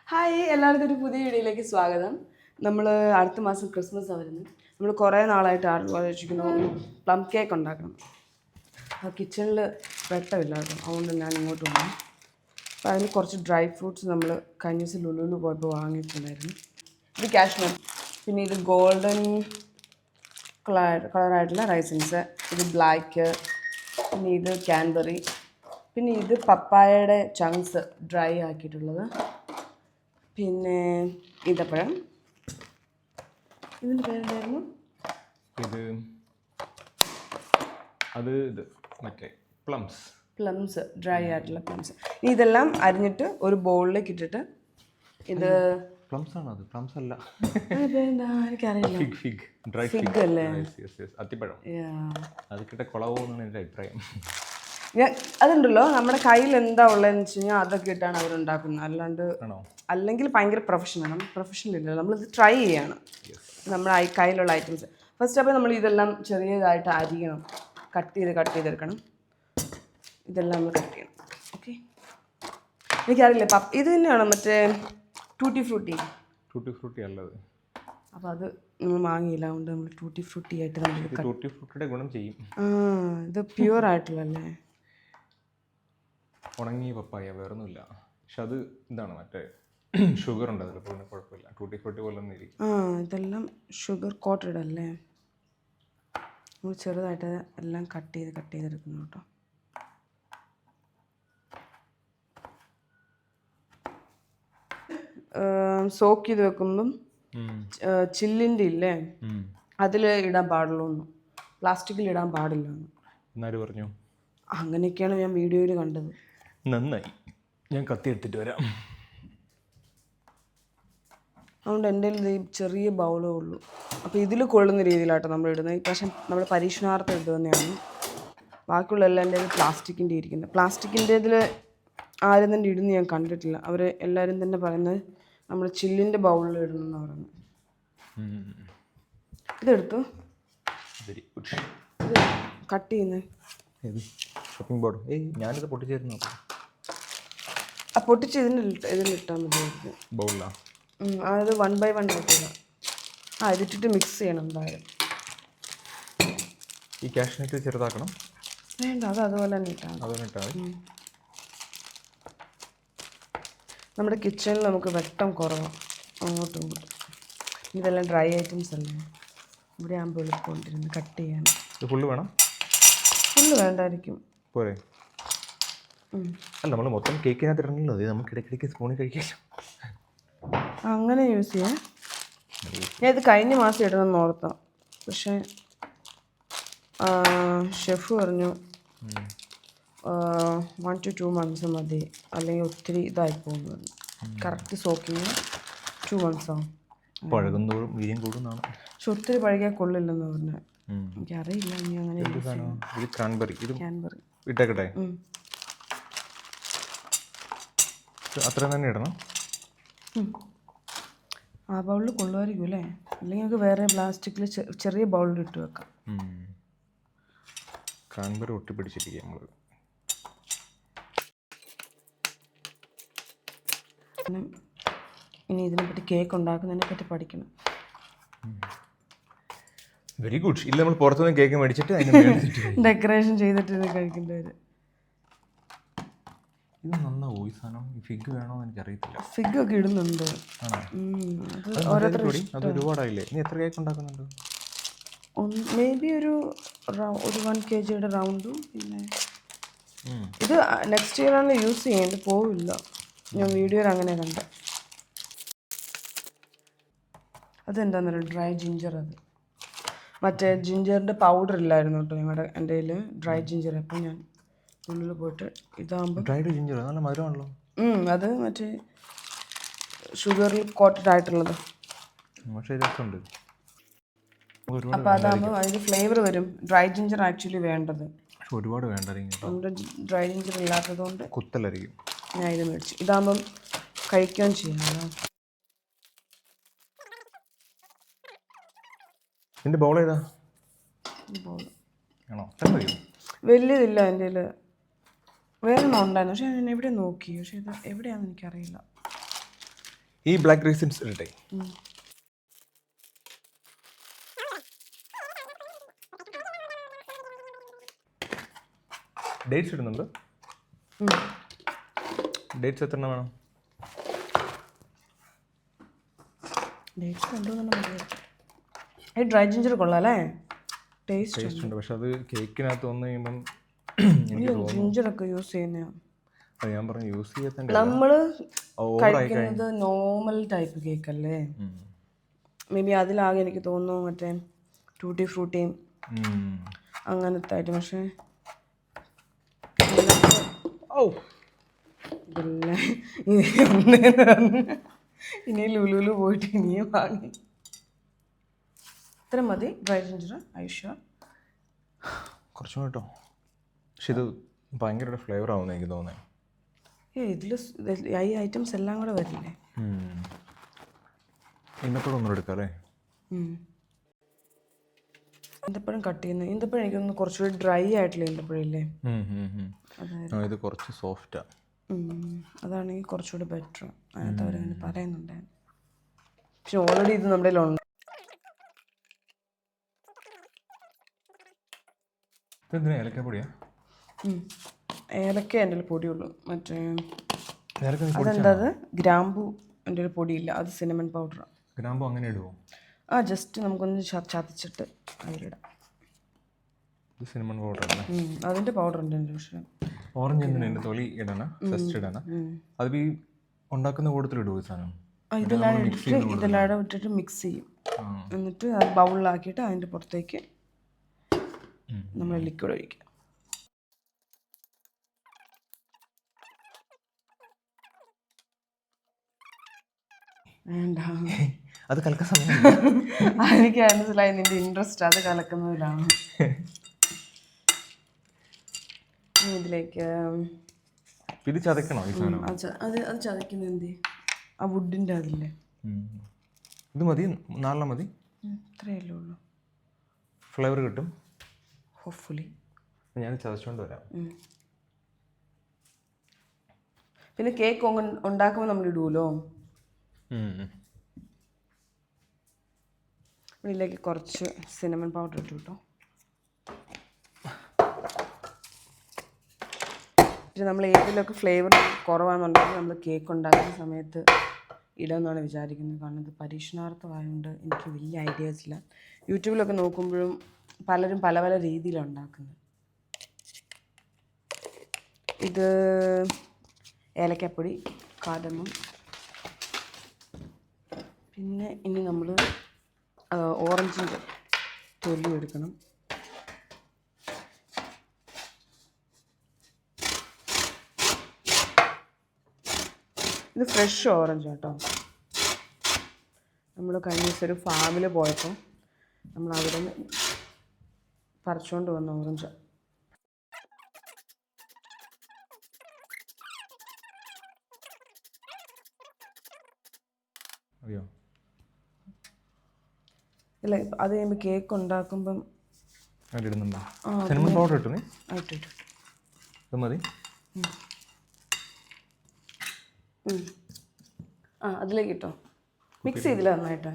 Hi എല്ലാവർക്കും ഒരു പുതിയ വീഡിയോയിലേക്ക് സ്വാഗതം. നമ്മൾ അടുത്ത മാസം ക്രിസ്മസ് വരുന്നത്. നമ്മൾ കുറേ നാളായിട്ട് ആലോചിക്കുന്നു പ്ലം കേക്ക് ഉണ്ടാക്കണം. ആ കിച്ചണിൽ വെട്ടമില്ലായിരുന്നു, അതുകൊണ്ട് ഞാൻ ഇങ്ങോട്ട് വന്നു. അപ്പോൾ അതിന് കുറച്ച് ഡ്രൈ ഫ്രൂട്ട്സ് നമ്മൾ കഴിഞ്ഞ ദിവസം ലുലുവിൽ പോയപ്പോൾ വാങ്ങിയിട്ടുണ്ടായിരുന്നു. ഇത് കാഷ്നട്ട്, പിന്നെ ഇത് ഗോൾഡൻ കളറായിട്ടുള്ള റൈസിൻസ്, ഇത് ബ്ലാക്ക്, പിന്നെ ഇത് ക്യാൻബറി, പിന്നെ ഇത് പപ്പായയുടെ ചങ്ക്സ് ഡ്രൈ ആക്കിയിട്ടുള്ളത്, പിന്നെ ഈന്തപ്പഴം. ഇതിൻ്റെ പേരെന്തായിരുന്നു? ഇത് മറ്റേ പ്ലംസ്, ഡ്രൈ ആയിട്ടുള്ള പ്ലംസ്. ഇതെല്ലാം അരിഞ്ഞിട്ട് ഒരു ബൗളിലേക്ക് ഇട്ടിട്ട് ഇത് പ്ലംസ് ആണോ? അത് പ്ലംസ് അല്ല, പേരെന്താ എനിക്കറിയില്ല. ഫിഗ് അല്ലേ? അത്തിപ്പഴം. അത് കിട്ട കുളവെന്നാണ് എൻ്റെ അഭിപ്രായം. അതുണ്ടല്ലോ, നമ്മുടെ കയ്യിൽ എന്താ ഉള്ളതെന്ന് വെച്ച് കഴിഞ്ഞാൽ അതൊക്കെ ഇട്ടാണ് അവരുണ്ടാക്കുന്നത്. അല്ലെങ്കിൽ ഭയങ്കര പ്രൊഫഷണൽ ഇല്ല, നമ്മളിത് ട്രൈ ചെയ്യണം. നമ്മുടെ കയ്യിലുള്ള ഐറ്റംസ് ഫസ്റ്റ്. അപ്പോൾ നമ്മൾ ഇതെല്ലാം ചെറിയതായിട്ട് അരിയണം, കട്ട് ചെയ്തെടുക്കണം. ഇതെല്ലാം നമ്മൾ കട്ട് ചെയ്യണം. ഓക്കെ, എനിക്കറിയില്ല. ഇത് തന്നെയാണോ മറ്റേ ടൂട്ടി ഫ്രൂട്ടി അല്ലത്? അപ്പോൾ അത് നമ്മൾ വാങ്ങിയില്ല, അതുകൊണ്ട് നമ്മൾ ടൂട്ടി ഫ്രൂട്ടി ആയിട്ട് ടൂട്ടി ഫ്രൂട്ടിയുടെ ഗുണം ചെയ്യും. ഇത് പ്യുവർ ആയിട്ടുള്ളല്ലേ, ഉണങ്ങിയ പപ്പായ, വേറൊന്നുമില്ല. പക്ഷെ അത് ഇതാണ് മറ്റേ ഷുഗർ ഉണ്ട് അതിൽ, പിന്നെ കുഴപ്പമില്ല. ടൂട്ടി ഫ്രൂട്ടി പോലെ തന്നെ ഇരിക്കും. ഇതെല്ലാം ഷുഗർ കോട്ടഡ് അല്ലേ. നമ്മൾ ചെറുതായിട്ട് എല്ലാം കട്ട് ചെയ്തെടുക്കുന്നു കേട്ടോ. സോക്ക് ചെയ്ത് വെക്കുമ്പം ചില്ലിൻ്റെ ഇല്ലേ, അതിൽ ഇടാൻ പാടുള്ളൂ, പ്ലാസ്റ്റിക്കിൽ ഇടാൻ പാടില്ല എന്നാര് പറഞ്ഞു? അങ്ങനെയൊക്കെയാണ് ഞാൻ വീഡിയോയിൽ കണ്ടത്. നന്നായി, ഞാൻ കത്തി എടുത്തിട്ട് വരാം. അതുകൊണ്ട് എൻ്റെ ഈ ചെറിയ ബൗളേ ഉള്ളൂ. അപ്പോൾ ഇതിൽ കൊള്ളുന്ന രീതിയിലാട്ടോ നമ്മൾ ഇടുന്നത്. പക്ഷേ നമ്മൾ പരീക്ഷണാർത്ഥം ഇടുന്നതാണ്. ബാക്കിയുള്ള എല്ലാം എൻ്റെ പ്ലാസ്റ്റിക്കിൻ്റെ ഇരിക്കുന്നത്. പ്ലാസ്റ്റിക്കിൻ്റെ ഇതിൽ ആരും തന്നെ ഇടുന്ന ഞാൻ കണ്ടിട്ടില്ല. അവർ എല്ലാവരും തന്നെ പറയുന്നത് നമ്മൾ ചില്ലിൻ്റെ ബൗളിൽ ഇടണമെന്ന് പറയുന്നത്. ഇതെടുത്തു, ഇത് കട്ട് ചെയ്യുന്നത് ഷോപ്പിംഗ് ബോർഡ്. ഞാനിത് പൊട്ടിച്ചേരുന്നു. പൊട്ടിച്ച് ഇതിലിട്ടാൽ മതി ബൗളിലാണ്. അത് 1 by 1 ആയിട്ടില്ല. ഇതിട്ടിട്ട് മിക്സ് ചെയ്യണം എന്തായാലും. ഈ കാഷ്നട്ട് ചെറുതാക്കണം? വേണ്ട, അത് അതുപോലെ തന്നെ ഇട്ടാൽ നമ്മുടെ കിച്ചണിൽ നമുക്ക് വെട്ടം കുറവാണ്, അങ്ങോട്ടും ഇങ്ങോട്ടും. ഇതെല്ലാം ഡ്രൈ ഐറ്റംസ് അല്ലേ, ഇവിടെ ആകുമ്പോൾ എളുപ്പമുണ്ടിരുന്ന് കട്ട് ചെയ്യാൻ. ഫുള്ള് വേണം? ഫുള്ള് വേണ്ടായിരിക്കും. പോരെ? അല്ല, നമ്മൾ മൊത്തം കേക്കിനകത്ത് ഇടണല്ലോ, നമുക്ക് ഇടയ്ക്കിടയ്ക്ക് സ്പൂണിൽ കഴിക്കാം. അങ്ങനെ യൂസ് ചെയ്യാം. ഞാൻ ഇത് കഴിഞ്ഞ മാസം ഇടണമെന്ന് ഓർത്താം, പക്ഷേ ഷെഫ് പറഞ്ഞു 1 to 2 months മതി, അല്ലെങ്കിൽ ഒത്തിരി ഇതായി പോകുന്നു പറഞ്ഞു. കറക്റ്റ് സോക്കിങ് 2 months ആവും. പഴകുന്നതോറും വീര്യം കൂടുന്നതാണ്. പക്ഷെ ഒത്തിരി പഴകിയാൽ കൊള്ളില്ലെന്ന് പറഞ്ഞു. എനിക്കറിയില്ല ഇനി അങ്ങനെ. ക്യാൻബറി ഇട്ടേക്കട്ടെ? അത്ര തന്നെ ഇടണം. ആ ബൗളിൽ കൊള്ളുമായിരിക്കും അല്ലേ, അല്ലെങ്കിൽ നമുക്ക് വേറെ പ്ലാസ്റ്റിക്കിൽ ചെറിയ ബൗളിൽ ഇട്ട് വെക്കാം. ക്രാൻബെറി ഒട്ടിപ്പിടിച്ചിരിക്കുക നമ്മൾ. ഇനി ഇതിനെപ്പറ്റി കേക്ക് ഉണ്ടാക്കുന്നതിനെ പറ്റി പഠിക്കണം. Very good. ഇല്ല, നമ്മൾ പുറത്തുനിന്ന് കേക്ക് മേടിച്ചിട്ട് ഡെക്കറേഷൻ ചെയ്തിട്ട് കഴിക്കേണ്ടി വരും. ഇത് നന്നാവോ ഈ സാധനം? ഫിഗ് വേണോ എന്ന് എനിക്കറിയത്തില്ല. ഫിഗ് ഒക്കെ ഇടുന്നുണ്ട്. അത് ഒരുപാടായില്ലേ? നീ എത്ര കേക്ക് ഉണ്ടാക്കുന്നുണ്ട്? മേ ബി ഒരു 1 kg റൗണ്ടും. പിന്നെ ഇത് നെക്സ്റ്റ് ഇയർ ആണ് യൂസ് ചെയ്യേണ്ടത്, പോവില്ല. ഞാൻ വീഡിയോയിൽ അങ്ങനെ കണ്ട. അതെന്താണെന്നല്ലോ, ഡ്രൈ ജിഞ്ചർ. അത് മറ്റേ ജിഞ്ചറിൻ്റെ പൗഡർ ഇല്ലായിരുന്നു കേട്ടോ എൻ്റെ കയ്യിൽ, ഡ്രൈ ജിഞ്ചർ. അപ്പം ഞാൻ ഉള്ളിൽ പോയിട്ട് ഇതാകുമ്പോൾ ഡ്രൈഡ് ജിഞ്ചർ നല്ല മധുരമാണല്ലോ. അത് മറ്റേ ഷുഗറിൽ കോട്ടഡ് ആയിട്ടുള്ളത്. പക്ഷേ രസമുണ്ട്. അപ്പോൾ അതാകുമ്പോൾ അതിന് ഫ്ലേവർ വരും. ഡ്രൈ ജിഞ്ചർ ആക്ച്വലി വേണ്ടത്, ഒരുപാട് വേണ്ടായിരിക്കും. നമ്മുടെ ഡ്രൈ ജിഞ്ചർ ഇല്ലാത്തത് കൊണ്ട് കുത്തലായിരിക്കും. ഞാൻ ഇത് മേടിച്ചു. ഇതാകുമ്പം കഴിക്കുകയും ചെയ്യാമല്ലോ. എൻ്റെ ബൗൾ ഏതാ? ആണോ? വലിയതില്ല എൻ്റെ കയ്യിൽ. വേറെ ഒന്നും ഉണ്ടായിരുന്നു, പക്ഷേ ഞാൻ എവിടെ നോക്കി, പക്ഷേ ഇത് എവിടെയാണെന്ന് എനിക്കറിയില്ല. ഈ ബ്ലാക്ക് റൈസിൻസ് ഇടട്ടെ. ഡേറ്റ്സ് ഇടുന്നുണ്ട്. ഡേറ്റ്സ് എത്ര എണ്ണം വേണം? ഡേറ്റ്സ് കൊണ്ടുവന്ന ഈ ഡ്രൈ ജിഞ്ചർ കൊള്ളാം അല്ലേ? ടേസ്റ്റ് ഉണ്ട്, പക്ഷെ അത് കേക്കിനകത്ത് വന്നു കഴിയുമ്പം എനിക്ക് തോന്നുന്നു ജിഞ്ചറൊക്കെ യൂസ് ചെയ്യുന്നതാണ്. അത് ഞാൻ പറഞ്ഞു യൂസ് ചെയ്യാത്ത നമ്മൾ കഴിക്കുന്നത് നോർമൽ ടൈപ്പ് കേക്ക് അല്ലേ? മേ ബി അതിലാകെ എനിക്ക് തോന്നുന്നു മറ്റേ ടൂട്ടി ഫ്രൂട്ടിയും അങ്ങനത്തെ ആയിട്ട്. പക്ഷേ ഇനി ലുലുലു പോയിട്ട് ഇനിയും വാങ്ങി. ഇത്ര മതി ഡ്രൈ ജിഞ്ചർ. ഐഷ കുറച്ചും കേട്ടോ, പക്ഷെ ഇത് ഭയങ്കര ഫ്ലേവർ ആവുമെന്ന് എനിക്ക് തോന്നുന്നത്. ഇതിൽ ഈ ഐറ്റംസ് എല്ലാം കൂടെ വരില്ലേ? ഇന്നപ്പോഴും ഒന്നും എടുക്കാം അല്ലേ? ഈന്തപ്പഴം കട്ട് ചെയ്യുന്നത്. ഈന്തപ്പഴം എനിക്കൊന്ന് കുറച്ചുകൂടി ഡ്രൈ ആയിട്ടുള്ള ഈന്തപ്പഴമില്ലേ, ഇത് കുറച്ച് സോഫ്റ്റാ. അതാണെങ്കിൽ കുറച്ചുകൂടി ബെറ്റർ. അതിനകത്ത് അവരങ്ങനെ പറയുന്നുണ്ടായിരുന്നു. പക്ഷെ ഓൾറെഡി ഇത് നമ്മുടെ കയ്യിലുണ്ട്. ഏലക്കപ്പൊടിയാ? ഏലക്ക എൻ്റെ പൊടിയുള്ളൂ. മറ്റേ അതെന്താ അത് ഗ്രാമ്പു എൻ്റെ ഒരു പൊടിയില്ല, അത് സിനമൺ പൗഡറാണ്. ഗ്രാമ്പു അങ്ങനെ ഇടുമോ? ജസ്റ്റ് നമുക്കൊന്ന് ചതച്ചിട്ട് അതിലിടാം. സിനമൺ പൗഡർ അതിൻ്റെ പൗഡർ ഉണ്ട് എൻ്റെ. പക്ഷേ ഓറഞ്ച് എന്തിനാ തൊലി ഇടണം, ജസ്റ്റ് ഇടണം. അത് ഈ ഉണ്ടാക്കുന്ന കൂട്ടത്തിൽ ഇടുമോ ഈ സാധനം? ഇതെല്ലാം ഇട്ടിട്ട് മിക്സ് ചെയ്യും. എന്നിട്ട് അത് ബൗളിലാക്കിയിട്ട് അതിൻ്റെ പുറത്തേക്ക് നമ്മൾ ലിക്വിഡ് ഒഴിക്കുക. വേണ്ട, അത് കലക്കാൻ സമയം. എനിക്ക് മനസ്സിലായി നിന്റെ ഇൻട്രസ്റ്റ് അത് കലക്കുന്നതിലാണ്. ഇതിലേക്ക് ഇത് ചതക്കണോ ഈ സാധനം? അത് ചതക്കുന്ന എന്ത്? ആ വുഡിൻ്റെ അതില്ലേ? ഇത് മതി, 4 മതി. ഇത്രയല്ലേ ഉള്ളൂ. ഫ്ലേവർ കിട്ടും ഹോപ്പ്ഫുള്ളി. ഞാൻ ചതച്ചുകൊണ്ട് വരാം. പിന്നെ കേക്ക് ഉണ്ടാക്കുമ്പോൾ നമ്മൾ ഇടുമല്ലോ. ഇതിലേക്ക് കുറച്ച് സിനമൺ പൗഡർ ഇട്ടു കേട്ടോ. പിന്നെ നമ്മൾ ഏതിലൊക്കെ ഫ്ലേവർ കുറവാണെന്നുണ്ടെങ്കിൽ നമ്മൾ കേക്ക് ഉണ്ടാക്കുന്ന സമയത്ത് ഇടുമെന്നാണ് വിചാരിക്കുന്നത്. കാരണം ഇത് പരീക്ഷണാർത്ഥമായതുകൊണ്ട് എനിക്ക് വലിയ ഐഡിയാസ് ഇല്ല. യൂട്യൂബിലൊക്കെ നോക്കുമ്പോഴും പലരും പല പല രീതിയിലാണ് ഉണ്ടാക്കുന്നത്. ഇത് ഏലക്കപ്പൊടി, കാർഡമം. പിന്നെ ഇനി നമ്മൾ ഓറഞ്ചിൻ്റെ തൊലി എടുക്കണം. ഇത് ഫ്രഷ് ഓറഞ്ച് കേട്ടോ. നമ്മൾ കഴിഞ്ഞ ദിവസം ഒരു ഫാമിൽ പോയപ്പോൾ നമ്മൾ അവിടെ നിന്ന് പറിച്ചുകൊണ്ട് വന്ന ഓറഞ്ച്. ഇല്ല, അത് കഴിയുമ്പോൾ കേക്ക് ഉണ്ടാക്കുമ്പം പൗഡർ ഇട്ടു. ഇത് മതി. അതിലേക്ക് ഇട്ടോ. മിക്സ് ചെയ്തില്ല നന്നായിട്ട്.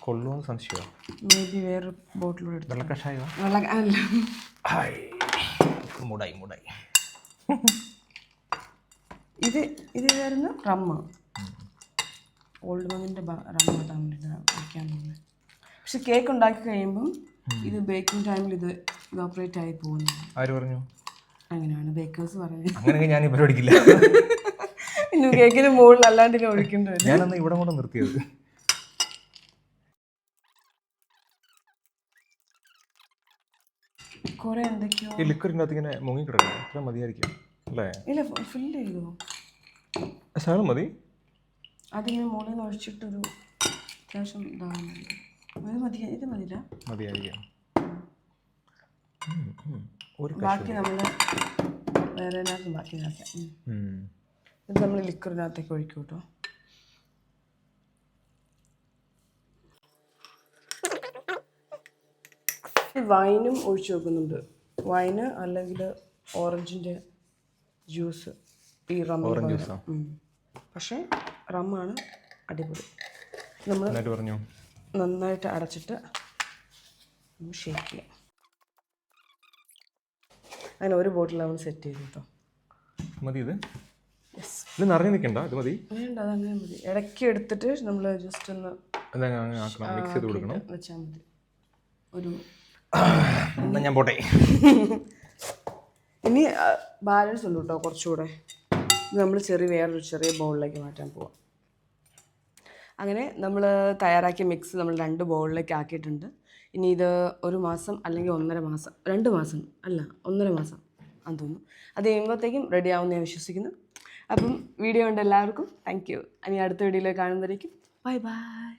കൊള്ളുമെന്ന് സംശയമാണ്. മേ ബി വേറെ ബോട്ടിലൂടെ എടുത്തു. വെള്ളക്കഷായോ? മുടായി. ഇത് ഇതായിരുന്നു റമ്മ്. ഓൾഡ് മങ്ങിൻ്റെ റമ്മ് ഇടാൻ വേണ്ടിയിട്ട് വയ്ക്കാൻ തോന്നുന്നത്. പക്ഷെ കേക്ക് ഉണ്ടാക്കി കഴിയുമ്പം ഇത് ബേക്കിംഗ് ടൈമിൽ ഇത് ഇവോപ്പറേറ്റ് ആയി പോകുന്നു. ആര് പറഞ്ഞു? അങ്ങനെയാണ് ബേക്കേഴ്സ് പറഞ്ഞത്. അങ്ങനെ ഞാൻ ഇവിടെ ഒഴിക്കില്ല. പിന്നെ കേക്കിന് മുകളിൽ അല്ലാണ്ട് ഇനി ഒഴിക്കേണ്ടി വരും. ഞാനന്ന് ഇവിടെ കൂടെ നിർത്തിയത്. കുറെ എന്തൊക്കെയോ ഈ ലിക്വിഡിൻ്റെ അകത്ത് ഇങ്ങനെ മുങ്ങിക്കിടക്കണം. അത്ര മതിയായിരിക്കും അല്ലേ? ഇല്ല, ഫില്ല് ചെയ്തോ. സാധനം മതി. അതിങ്ങനെ മുകളിൽ നിന്ന് ഒഴിച്ചിട്ടൊരു അത്യാവശ്യം ഇതാകുന്നുണ്ട്. ഇത് മതിയില്ല, മതിയായിരിക്കാം. ബാക്കി നമ്മൾ വേറെ ബാക്കി ഇതാക്കാം. ഇത് നമ്മൾ ലിക്വിഡിനകത്തേക്ക് ഒഴിക്കും കേട്ടോ. വൈനും ഒഴിച്ചു വെക്കുന്നുണ്ട്. വൈന് അല്ലെങ്കിൽ ഓറഞ്ചിൻ്റെ ജ്യൂസ്. ഈ റമ്മ പക്ഷേ റമ്മാണ് അടിപൊളി. നമ്മൾ എന്നിട്ട് പറഞ്ഞോ നന്നായിട്ട് അടച്ചിട്ട് ഷേക്ക് ചെയ്യാം. അങ്ങനെ ഒരു ബോട്ടിൽ നമ്മൾ സെറ്റ് ചെയ്തു കേട്ടോ. മതി ഇത് യെസ്, ഇത് നിറഞ്ഞു നിൽക്കണ്ട, ഇത് മതി. വേണ്ട, അതങ്ങനെ മതി. ഇടയ്ക്ക് എടുത്തിട്ട് നമ്മൾ ജസ്റ്റ് ഒന്ന് മിക്സ് ചെയ്ത് കൊടുക്കണം. വെച്ചാൽ മതി. ഒരു എന്നാ ഞാൻ പോട്ടെ. ഇനി ബാലൻസ് ഉണ്ട് കേട്ടോ കുറച്ചുകൂടെ. ഇത് നമ്മൾ വേറൊരു ചെറിയ ബൗളിലേക്ക് മാറ്റാൻ പോവാം. അങ്ങനെ നമ്മൾ തയ്യാറാക്കിയ മിക്സ് നമ്മൾ 2 ബൗളിലേക്ക് ആക്കിയിട്ടുണ്ട്. ഇനി ഇത് 1 മാസം അല്ലെങ്കിൽ 1.5 മാസം, 2 മാസം അല്ല 1.5 മാസം ആണെന്ന് തോന്നുന്നു. അത് കഴിയുമ്പോഴത്തേക്കും റെഡി ആവുമെന്ന് ഞാൻ വിശ്വസിക്കുന്നു. അപ്പം വീഡിയോ ഉണ്ട് എല്ലാവർക്കും താങ്ക് യു. ഇനി അടുത്ത വീഡിയോയിൽ കാണുന്നതായിരിക്കും. Bye bye.